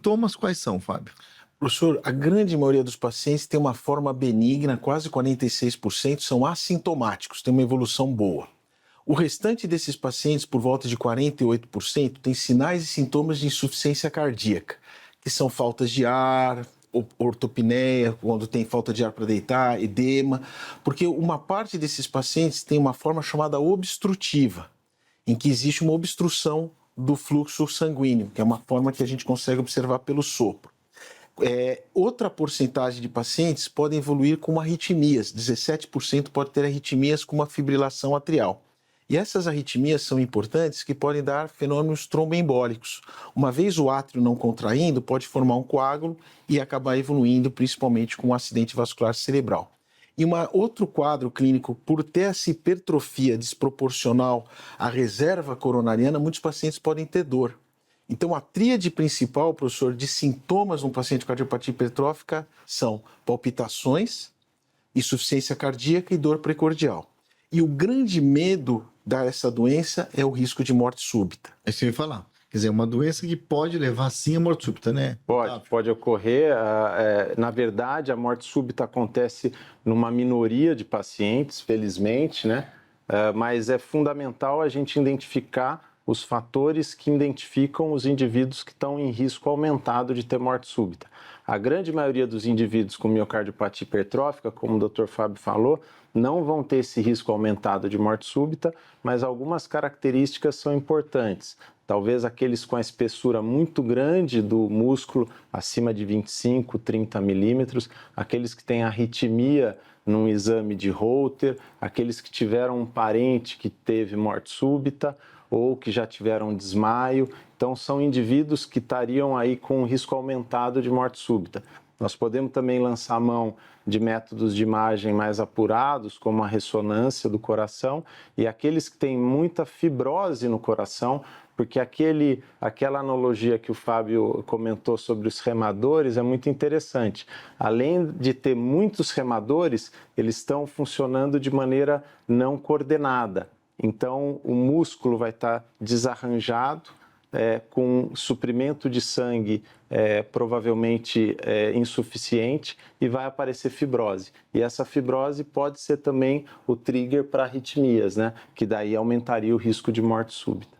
Sintomas quais são, Fábio? Professor, a grande maioria dos pacientes tem uma forma benigna, quase 46% são assintomáticos, tem uma evolução boa. O restante desses pacientes, por volta de 48%, tem sinais e sintomas de insuficiência cardíaca, que são faltas de ar, ortopneia, quando tem falta de ar para deitar, edema, porque uma parte desses pacientes tem uma forma chamada obstrutiva, em que existe uma obstrução do fluxo sanguíneo, que é uma forma que a gente consegue observar pelo sopro. Outra porcentagem de pacientes podem evoluir com arritmias, 17% pode ter arritmias com uma fibrilação atrial. E essas arritmias são importantes que podem dar fenômenos tromboembólicos. Uma vez o átrio não contraindo, pode formar um coágulo e acabar evoluindo, principalmente com um acidente vascular cerebral. E outro quadro clínico, por ter essa hipertrofia desproporcional à reserva coronariana, muitos pacientes podem ter dor. Então, a tríade principal, professor, de sintomas num paciente com cardiopatia hipertrófica são palpitações, insuficiência cardíaca e dor precordial. E o grande medo dessa doença é o risco de morte súbita. É isso que eu ia falar. Quer dizer, uma doença que pode levar sim à morte súbita, né? Pode ocorrer. Na verdade, a morte súbita acontece numa minoria de pacientes, felizmente, né? Mas é fundamental a gente identificar os fatores que identificam os indivíduos que estão em risco aumentado de ter morte súbita. A grande maioria dos indivíduos com miocardiopatia hipertrófica, como o Dr. Fábio falou, não vão ter esse risco aumentado de morte súbita, mas algumas características são importantes. Talvez aqueles com a espessura muito grande do músculo, acima de 25, 30 milímetros, aqueles que têm arritmia num exame de Holter, aqueles que tiveram um parente que teve morte súbita, ou que já tiveram desmaio. Então, são indivíduos que estariam aí com um risco aumentado de morte súbita. Nós podemos também lançar mão de métodos de imagem mais apurados, como a ressonância do coração, e aqueles que têm muita fibrose no coração, porque aquela analogia que o Fábio comentou sobre os remadores é muito interessante. Além de ter muitos remadores, eles estão funcionando de maneira não coordenada. Então, o músculo vai estar desarranjado, com suprimento de sangue provavelmente insuficiente e vai aparecer fibrose. E essa fibrose pode ser também o trigger para arritmias, né? Que daí aumentaria o risco de morte súbita.